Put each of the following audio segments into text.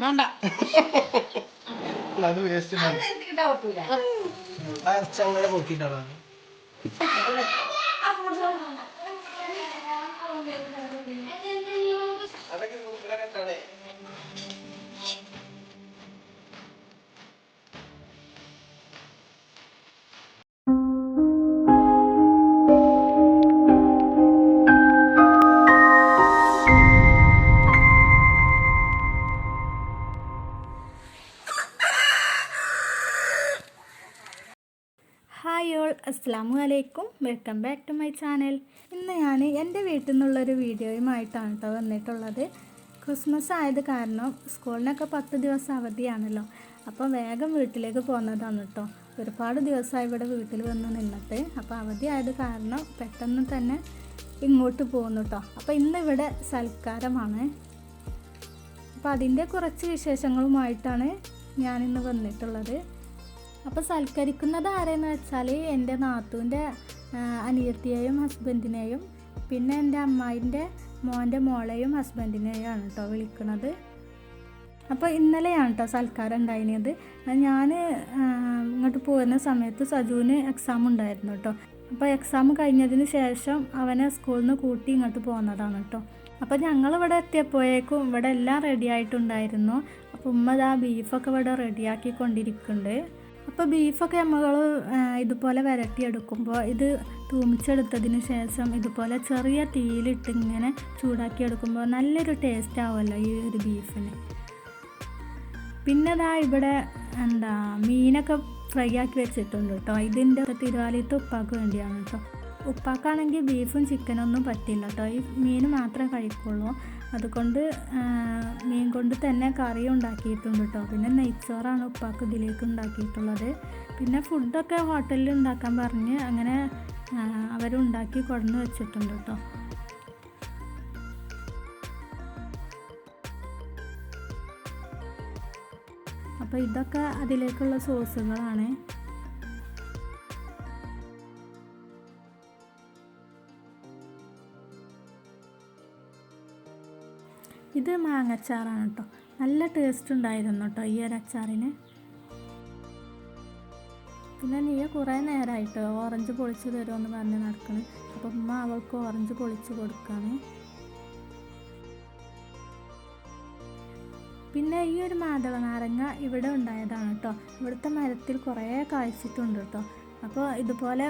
വേണ്ട അത് വേസ്റ്റ് അങ്ങനെ പൊക്കിട്ടാണ് ഹായ് ഓൾ, അസ്സലാമു അലൈക്കും. Welcome back to my channel. ഇന്ന് ഞാൻ എൻ്റെ വീട്ടിൽ നിന്നുള്ളൊരു വീഡിയോയുമായിട്ടാണ് കേട്ടോ വന്നിട്ടുള്ളത്. ക്രിസ്മസ് ആയത് കാരണം സ്കൂളിനൊക്കെ 10 ദിവസം അവധിയാണല്ലോ. അപ്പോൾ വേഗം വീട്ടിലേക്ക് പോകുന്നതാണ് കേട്ടോ. ഒരുപാട് ദിവസമായി ഇവിടെ വീട്ടിൽ വന്ന് നിന്നിട്ട്. അപ്പോൾ അവധി ആയത് കാരണം പെട്ടെന്ന് തന്നെ ഇങ്ങോട്ട് പോകുന്നു കേട്ടോ. അപ്പോൾ ഇന്നിവിടെ സൽക്കാരമാണ്. അപ്പോൾ അതിൻ്റെ കുറച്ച് വിശേഷങ്ങളുമായിട്ടാണ് ഞാനിന്ന് വന്നിട്ടുള്ളത്. അപ്പോൾ സൽക്കരിക്കുന്നത് ആരെയെന്ന് വെച്ചാൽ എൻ്റെ നാത്തൂൻ്റെ അനിയത്തിയെയും ഹസ്ബൻഡിനെയും പിന്നെ എൻ്റെ അമ്മായിൻ്റെ മോൻ്റെ മോളെയും ഹസ്ബൻഡിനെയാണ് കേട്ടോ വിളിക്കുന്നത്. അപ്പോൾ ഇന്നലെയാണ് കേട്ടോ സൽക്കാരം ഉണ്ടായിരുന്നത്. ഞാൻ ഇങ്ങോട്ട് പോകുന്ന സമയത്ത് സജുവിന് എക്സാം ഉണ്ടായിരുന്നു കേട്ടോ. അപ്പോൾ എക്സാം കഴിഞ്ഞതിന് ശേഷം അവനെ സ്കൂളിൽ നിന്ന് കൂട്ടി ഇങ്ങോട്ട് പോകുന്നതാണ് കേട്ടോ. അപ്പോൾ ഞങ്ങളിവിടെ എത്തിയപ്പോഴേക്കും ഇവിടെ എല്ലാം റെഡി ആയിട്ടുണ്ടായിരുന്നു. അപ്പോൾ ഉമ്മ ആ ബീഫൊക്കെ ഇവിടെ റെഡിയാക്കിക്കൊണ്ടിരിക്കുന്നുണ്ട്. അപ്പോൾ ബീഫൊക്കെ നമ്മൾ ഇതുപോലെ വരട്ടിയെടുക്കുമ്പോൾ ഇത് തൂമിച്ചെടുത്തതിന് ശേഷം ഇതുപോലെ ചെറിയ തീയിലിട്ട് ഇങ്ങനെ ചൂടാക്കിയെടുക്കുമ്പോൾ നല്ലൊരു ടേസ്റ്റ് ആവുമല്ലോ ഈ ഒരു ബീഫിന്. പിന്നെ ഇവിടെ മീനൊക്കെ ഫ്രൈ ആക്കി വെച്ചിട്ടുണ്ട് കേട്ടോ. ഇതിൻ്റെ തിരുവാലിത്തെ ഉപ്പാക്ക് വേണ്ടിയാണ് കേട്ടോ. ഉപ്പാക്കാണെങ്കിൽ ബീഫും ചിക്കനൊന്നും പറ്റില്ല കേട്ടോ. ഈ മീൻ മാത്രമേ കഴിക്കുള്ളൂ. അതുകൊണ്ട് മീൻ കൊണ്ട് തന്നെ കറി ഉണ്ടാക്കിയിട്ടുണ്ട് കേട്ടോ. പിന്നെ നെയ്ച്ചോറാണ് ഉപ്പാക്ക് ഇതിലേക്ക് ഉണ്ടാക്കിയിട്ടുള്ളത്. പിന്നെ ഫുഡൊക്കെ ഹോട്ടലിൽ ഉണ്ടാക്കാൻ പറഞ്ഞ് അങ്ങനെ അവരുണ്ടാക്കി കൊണ്ടുവന്ന് വെച്ചിട്ടുണ്ട് കേട്ടോ. അപ്പോൾ ഇതൊക്കെ അതിലേക്കുള്ള സോസുകളാണ്. ഇത് മാങ്ങച്ചാറാണ് കേട്ടോ. നല്ല ടേസ്റ്റ് ഉണ്ടായിരുന്നു കേട്ടോ ഈ ഒരു അച്ചാറിന്. പിന്നെ നീ കുറേ നേരമായിട്ട് ഓറഞ്ച് പൊളിച്ച് തരുമെന്ന് പറഞ്ഞ് നടക്കണേ. അപ്പം ഉമ്മ അവൾക്ക് ഓറഞ്ച് പൊളിച്ച് കൊടുക്കാണ്. പിന്നെ ഈ ഒരു മാതള നാരങ്ങ ഇവിടെ ഉണ്ടായതാണ് കേട്ടോ. ഇവിടുത്തെ മരത്തിൽ കുറേ കായ്ച്ചിട്ടുണ്ട് കേട്ടോ. അപ്പോൾ ഇതുപോലെ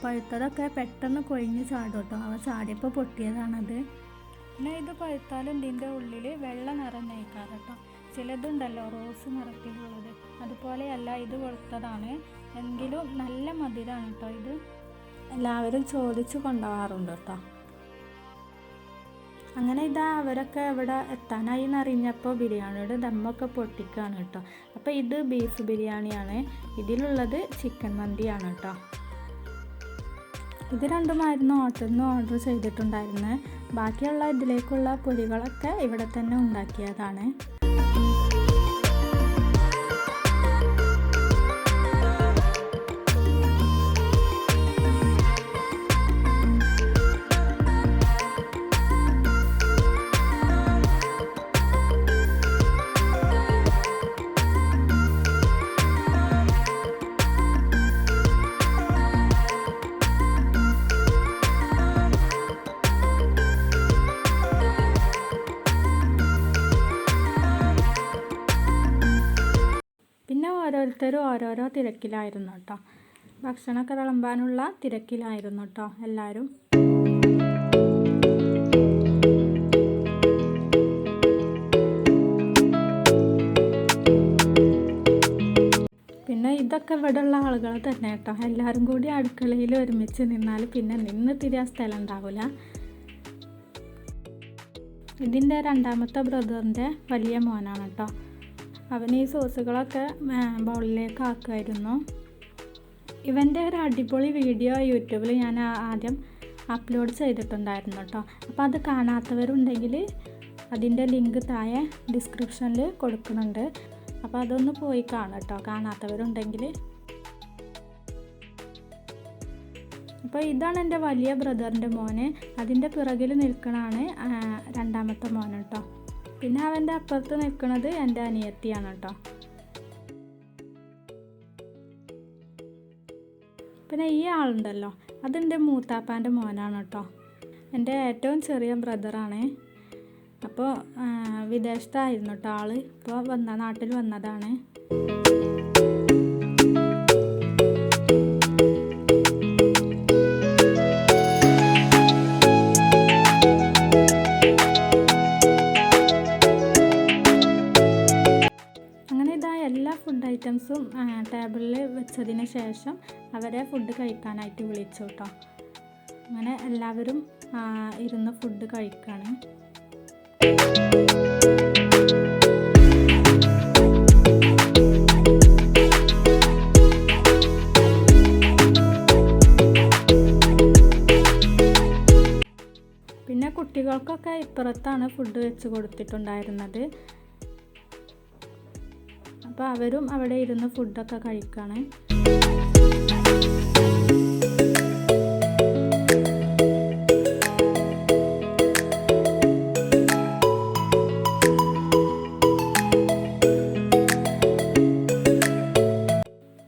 പഴുത്തതൊക്കെ പെട്ടെന്ന് കൊഴിഞ്ഞ് ചാടും കേട്ടോ. അവ ചാടിയപ്പോൾ പൊട്ടിയതാണത്. പിന്നെ ഇത് പഴുത്താലും ഇതിൻ്റെ ഉള്ളിൽ വെള്ള നിറം നയിക്കാറ് കേട്ടോ. ചിലതുണ്ടല്ലോ റോസ് നിറത്തിലുള്ളത്, അതുപോലെയല്ല ഇത് വെളുത്തതാണ്. എങ്കിലും നല്ല മധുരമാണ് കേട്ടോ. ഇത് എല്ലാവരും ചോദിച്ചു കൊണ്ടുപോകാറുണ്ട് കേട്ടോ. അങ്ങനെ അവരൊക്കെ ഇവിടെ എത്താനായി എന്നറിഞ്ഞപ്പോൾ ബിരിയാണിയുടെ ദമ്മൊക്കെ പൊട്ടിക്കുകയാണ് കേട്ടോ. അപ്പോൾ ഇത് ബീഫ് ബിരിയാണിയാണ്. ഇതിലുള്ളത് ചിക്കൻ മന്തിയാണ് കേട്ടോ. ഇത് രണ്ടുമായിരുന്നു ഹോട്ടലിൽ നിന്ന് ഓർഡർ ചെയ്തിട്ടുണ്ടായിരുന്നത്. ബാക്കിയുള്ള ഇതിലേക്കുള്ള പൊരികളൊക്കെ ഇവിടെ തന്നെ ഉണ്ടാക്കിയതാണ്. ഓരോരുത്തരും ഓരോരോ തിരക്കിലായിരുന്നു കേട്ടോ. ഭക്ഷണമൊക്കെ വിളമ്പാനുള്ള തിരക്കിലായിരുന്നു കേട്ടോ എല്ലാവരും. പിന്നെ ഇതൊക്കെ ഇവിടെയുള്ള ആളുകൾ തന്നെ കേട്ടോ. എല്ലാവരും കൂടി അടുക്കളയിൽ ഒരുമിച്ച് നിന്നാൽ പിന്നെ നിന്ന് തിരിയാൻ സ്ഥലം ഉണ്ടാവില്ല. ഇതിൻ്റെ രണ്ടാമത്തെ ബ്രദറിൻ്റെ വലിയ മോനാണ് കേട്ടോ. അവന് ഈ സോസുകളൊക്കെ ബൗളിലേക്ക് ആക്കുമായിരുന്നു. ഇവൻ്റെ ഒരു അടിപൊളി വീഡിയോ യൂട്യൂബിൽ ഞാൻ ആദ്യം അപ്ലോഡ് ചെയ്തിട്ടുണ്ടായിരുന്നു കേട്ടോ. അപ്പോൾ അത് കാണാത്തവരുണ്ടെങ്കിൽ അതിൻ്റെ ലിങ്ക് താഴെ ഡിസ്ക്രിപ്ഷനിൽ കൊടുക്കുന്നുണ്ട്. അപ്പോൾ അതൊന്ന് പോയി കാണാം കേട്ടോ കാണാത്തവരുണ്ടെങ്കിൽ. അപ്പോൾ ഇതാണ് എൻ്റെ വലിയ ബ്രദറിൻ്റെ മോന്. അതിൻ്റെ പിറകിൽ നിൽക്കണതാണ് രണ്ടാമത്തെ മോൻ കേട്ടോ. പിന്നെ അവൻ്റെ അപ്പുറത്ത് നിൽക്കുന്നത് എൻ്റെ അനിയത്തിയാണ് കേട്ടോ. പിന്നെ ഈ ആളുണ്ടല്ലോ, അതെൻ്റെ മൂത്താപ്പാൻ്റെ മോനാണ് കേട്ടോ. എൻ്റെ ഏറ്റവും ചെറിയ ബ്രദറാണ്. അപ്പോൾ വിദേശത്തായിരുന്നു കേട്ടോ ആൾ. ഇപ്പോൾ നാട്ടിൽ വന്നതാണ്. എല്ലാ ഫുഡ് ഐറ്റംസും ടേബിളിൽ വെച്ചതിന് ശേഷം അവരെ ഫുഡ് കഴിക്കാനായിട്ട് വിളിച്ചു കേട്ടോ. അങ്ങനെ എല്ലാവരും ഇരുന്ന് ഫുഡ് കഴിക്കുകയാണ്. പിന്നെ കുട്ടികൾക്കൊക്കെ ഇപ്പുറത്താണ് ഫുഡ് വെച്ച് കൊടുത്തിട്ടുണ്ടായിരുന്നത്. അപ്പോൾ അവരും അവിടെ ഇരുന്ന് ഫുഡൊക്കെ കഴിക്കുകയാണ്.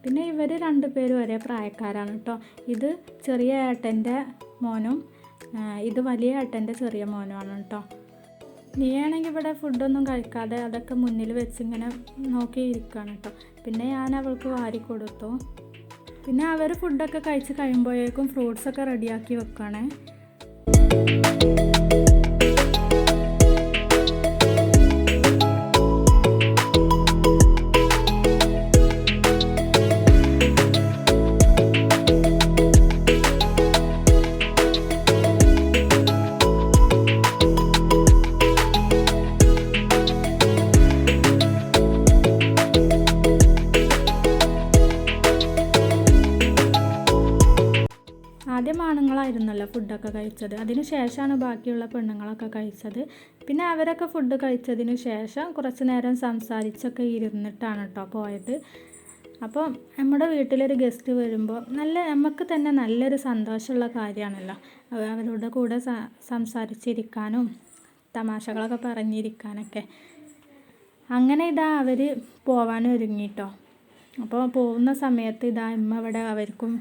പിന്നെ ഇവർ രണ്ടുപേരും ഒരേ പ്രായക്കാരാണ് കേട്ടോ. ഇത് ചെറിയ ഏട്ടൻ്റെ മോനും ഇത് വലിയ ഏട്ടൻ്റെ ചെറിയ മോനുമാണ് കേട്ടോ. നീയാണെങ്കിൽ ഇവിടെ ഫുഡൊന്നും കഴിക്കാതെ അതൊക്കെ മുന്നിൽ വെച്ച് ഇങ്ങനെ നോക്കിയിരിക്കുകയാണ് കേട്ടോ. പിന്നെ ഞാൻ അവൾക്ക് വാരി കൊടുത്തു. പിന്നെ അവർ ഫുഡൊക്കെ കഴിച്ച് കഴിയുമ്പോഴേക്കും ഫ്രൂട്ട്സൊക്കെ റെഡിയാക്കി വെക്കുകയാണ്. ആദ്യം ആണുങ്ങളായിരുന്നല്ലോ ഫുഡൊക്കെ കഴിച്ചത്. അതിന് ശേഷമാണ് ബാക്കിയുള്ള പെണ്ണുങ്ങളൊക്കെ കഴിച്ചത്. പിന്നെ അവരൊക്കെ ഫുഡ് കഴിച്ചതിന് ശേഷം കുറച്ച് നേരം സംസാരിച്ചൊക്കെ ഇരുന്നിട്ടാണ് കേട്ടോ പോയത്. അപ്പോൾ നമ്മുടെ വീട്ടിലൊരു ഗസ്റ്റ് വരുമ്പോൾ നമുക്ക് തന്നെ നല്ലൊരു സന്തോഷമുള്ള കാര്യമാണല്ലോ അവരുടെ കൂടെ സംസാരിച്ചിരിക്കാനും തമാശകളൊക്കെ പറഞ്ഞിരിക്കാനൊക്കെ. അങ്ങനെ അവർ പോവാനും ഒരുങ്ങിട്ടോ. അപ്പോൾ പോകുന്ന സമയത്ത് ഇമ്മ ഇവിടെ അവർക്കും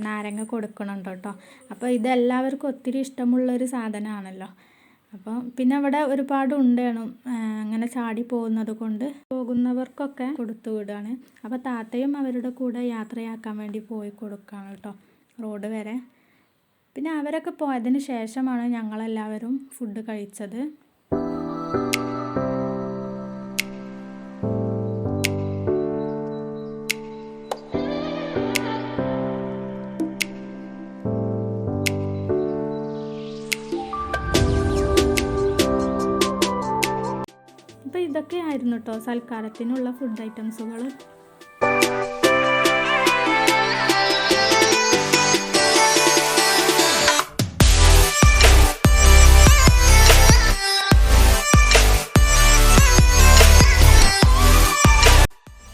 നാരങ്ങ കൊടുക്കണുണ്ട് കേട്ടോ. അപ്പോൾ ഇതെല്ലാവർക്കും ഒത്തിരി ഇഷ്ടമുള്ളൊരു സാധനമാണല്ലോ. അപ്പോൾ പിന്നെ അവിടെ ഒരുപാട് ഉണ്ടേണം അങ്ങനെ ചാടി പോകുന്നത് കൊണ്ട് പോകുന്നവർക്കൊക്കെ കൊടുത്തു വിടുകയാണ്. അപ്പോൾ താത്തയും അവരുടെ കൂടെ യാത്രയാക്കാൻ വേണ്ടി പോയി കൊടുക്കുകയാണ് കേട്ടോ റോഡ് വരെ. പിന്നെ അവരൊക്കെ പോയതിന് ശേഷമാണ് ഞങ്ങളെല്ലാവരും ഫുഡ് കഴിച്ചത്. അപ്പോൾ ഇതൊക്കെയായിരുന്നു കേട്ടോ സൽക്കാരത്തിനുള്ള ഫുഡ് ഐറ്റംസുകൾ.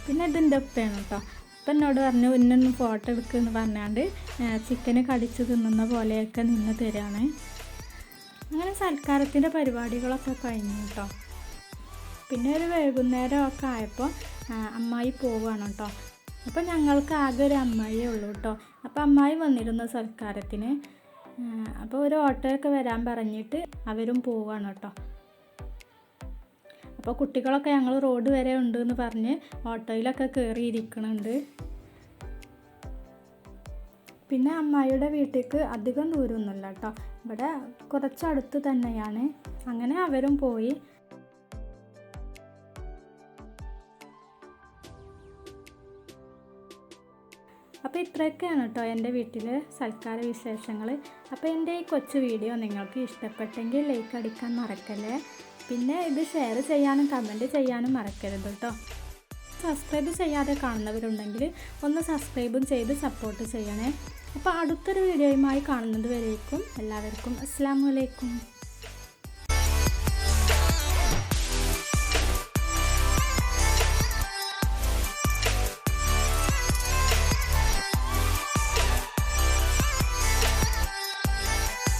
പിന്നെ ഇതിൻ്റെ ഉപ്പയാണ് കേട്ടോ. അപ്പം എന്നോട് പറഞ്ഞു ഇന്നൊന്ന് ഫോട്ടോ എടുക്കുമെന്ന് പറഞ്ഞാണ്ട് ചിക്കന് കടിച്ച് തിന്നുന്ന പോലെയൊക്കെ നിന്ന് തരാണ്. അങ്ങനെ സൽക്കാരത്തിൻ്റെ പരിപാടികളൊക്കെ കഴിഞ്ഞു കേട്ടോ. പിന്നെ ഒരു വൈകുന്നേരമൊക്കെ ആയപ്പോൾ അമ്മായി പോവുകയാണ് കേട്ടോ. അപ്പോൾ ഞങ്ങൾക്ക് ആകെ ഒരു അമ്മായിയേ ഉള്ളൂ കേട്ടോ. അപ്പോൾ അമ്മായി വന്നിരുന്നു സൽക്കാരത്തിന്. അപ്പോൾ ഒരു ഓട്ടോയൊക്കെ വരാൻ പറഞ്ഞിട്ട് അവരും പോവുകയാണ് കേട്ടോ. അപ്പോൾ കുട്ടികളൊക്കെ ഞങ്ങൾ റോഡ് വരെ ഉണ്ട് എന്ന് പറഞ്ഞ് ഓട്ടോയിലൊക്കെ കയറിയിരിക്കുന്നുണ്ട്. പിന്നെ അമ്മായിയുടെ വീട്ടിലേക്ക് അധികം ദൂരമൊന്നുമില്ല കേട്ടോ. ഇവിടെ കുറച്ചടുത്ത് തന്നെയാണ്. അങ്ങനെ അവരും പോയി. അപ്പോൾ ഇത്രയൊക്കെയാണ് കേട്ടോ എൻ്റെ വീട്ടിലെ സൽക്കാര വിശേഷങ്ങൾ. അപ്പോൾ എൻ്റെ ഈ കൊച്ചു വീഡിയോ നിങ്ങൾക്ക് ഇഷ്ടപ്പെട്ടെങ്കിൽ ലൈക്ക് അടിക്കാൻ മറക്കല്ലേ. പിന്നെ ഇത് ഷെയർ ചെയ്യാനും കമൻറ്റ് ചെയ്യാനും മറക്കരുത് കേട്ടോ. സബ്സ്ക്രൈബ് ചെയ്യാതെ കാണുന്നവരുണ്ടെങ്കിൽ ഒന്ന് സബ്സ്ക്രൈബും ചെയ്ത് സപ്പോർട്ട് ചെയ്യണേ. അപ്പോൾ അടുത്തൊരു വീഡിയോയുമായി കാണുന്നത് വരേക്കും എല്ലാവർക്കും അസ്സലാമു അലൈക്കും.